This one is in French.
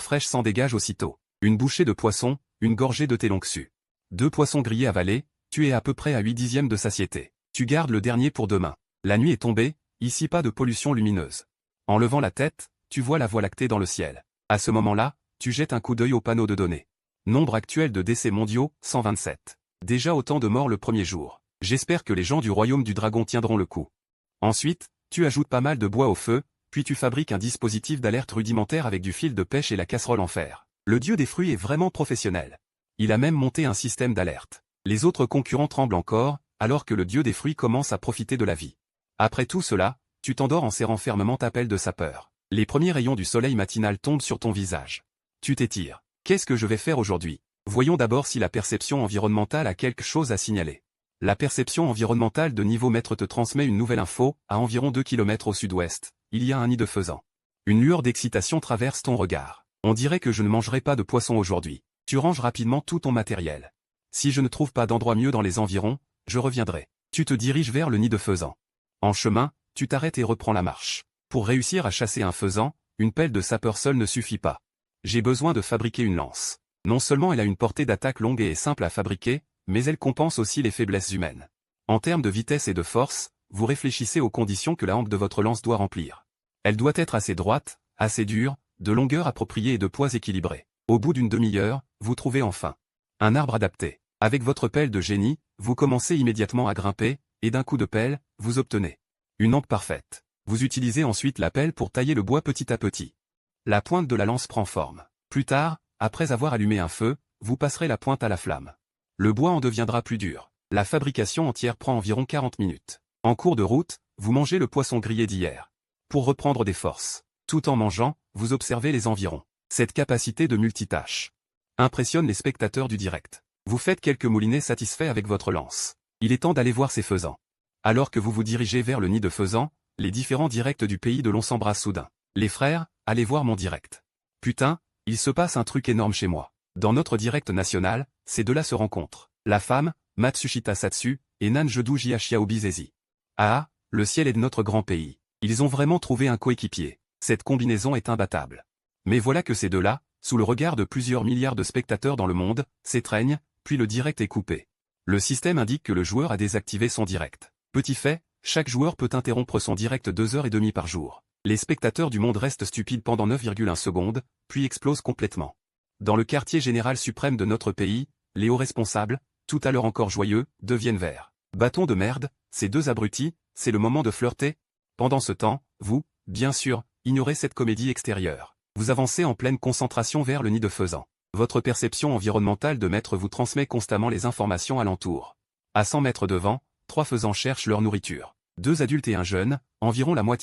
fraîche s'en dégage aussitôt. Une bouchée de poisson, une gorgée de thé longue su. 2 poissons grillés avalés, tu es à peu près à 8/10 de satiété. Tu gardes le dernier pour demain. La nuit est tombée, ici pas de pollution lumineuse. En levant la tête, tu vois la Voie lactée dans le ciel. À ce moment-là, tu jettes un coup d'œil au panneau de données. Nombre actuel de décès mondiaux, 127. Déjà autant de morts le premier jour. J'espère que les gens du royaume du dragon tiendront le coup. Ensuite, tu ajoutes pas mal de bois au feu, puis tu fabriques un dispositif d'alerte rudimentaire avec du fil de pêche et la casserole en fer. Le dieu des fruits est vraiment professionnel. Il a même monté un système d'alerte. Les autres concurrents tremblent encore, alors que le dieu des fruits commence à profiter de la vie. Après tout cela, tu t'endors en serrant fermement ta pelle de sapeur. Les premiers rayons du soleil matinal tombent sur ton visage. Tu t'étires. Qu'est-ce que je vais faire aujourd'hui? Voyons d'abord si la perception environnementale a quelque chose à signaler. La perception environnementale de niveau mètre te transmet une nouvelle info, à environ 2 km au sud-ouest, il y a un nid de faisan. Une lueur d'excitation traverse ton regard. On dirait que je ne mangerai pas de poisson aujourd'hui. Tu ranges rapidement tout ton matériel. Si je ne trouve pas d'endroit mieux dans les environs, je reviendrai. Tu te diriges vers le nid de faisan. En chemin, tu t'arrêtes et reprends la marche. Pour réussir à chasser un faisan, une pelle de sapeur seule ne suffit pas. J'ai besoin de fabriquer une lance. Non seulement elle a une portée d'attaque longue et est simple à fabriquer, mais elle compense aussi les faiblesses humaines. En termes de vitesse et de force, vous réfléchissez aux conditions que la hampe de votre lance doit remplir. Elle doit être assez droite, assez dure, de longueur appropriée et de poids équilibré. Au bout d'une demi-heure, vous trouvez enfin un arbre adapté. Avec votre pelle de génie, vous commencez immédiatement à grimper, et d'un coup de pelle, vous obtenez une hampe parfaite. Vous utilisez ensuite la pelle pour tailler le bois petit à petit. La pointe de la lance prend forme. Plus tard, après avoir allumé un feu, vous passerez la pointe à la flamme. Le bois en deviendra plus dur. La fabrication entière prend environ 40 minutes. En cours de route, vous mangez le poisson grillé d'hier. Pour reprendre des forces. Tout en mangeant, vous observez les environs. Cette capacité de multitâche impressionne les spectateurs du direct. Vous faites quelques moulinets satisfaits avec votre lance. Il est temps d'aller voir ces faisans. Alors que vous vous dirigez vers le nid de faisans, les différents directs du pays de l'on s'embrassent soudain. Les frères, allez voir mon direct. Putain, il se passe un truc énorme chez moi. Dans notre direct national, ces deux-là se rencontrent. La femme, Matsushita Satsu, et Nanjedu Jiashiaobizezi. Ah, le ciel est de notre grand pays. Ils ont vraiment trouvé un coéquipier. Cette combinaison est imbattable. Mais voilà que ces deux-là, sous le regard de plusieurs milliards de spectateurs dans le monde, s'étreignent, puis le direct est coupé. Le système indique que le joueur a désactivé son direct. Petit fait, chaque joueur peut interrompre son direct 2h30 par jour. Les spectateurs du monde restent stupides pendant 9,1 secondes, puis explosent complètement. Dans le quartier général suprême de notre pays, les hauts responsables, tout à l'heure encore joyeux, deviennent verts. Bâton de merde, ces deux abrutis, c'est le moment de flirter. Pendant ce temps, vous, bien sûr, ignorez cette comédie extérieure. Vous avancez en pleine concentration vers le nid de faisan. Votre perception environnementale de maître vous transmet constamment les informations alentour. À 100 mètres devant, 3 faisans cherchent leur nourriture. 2 adultes et un jeune, environ la moitié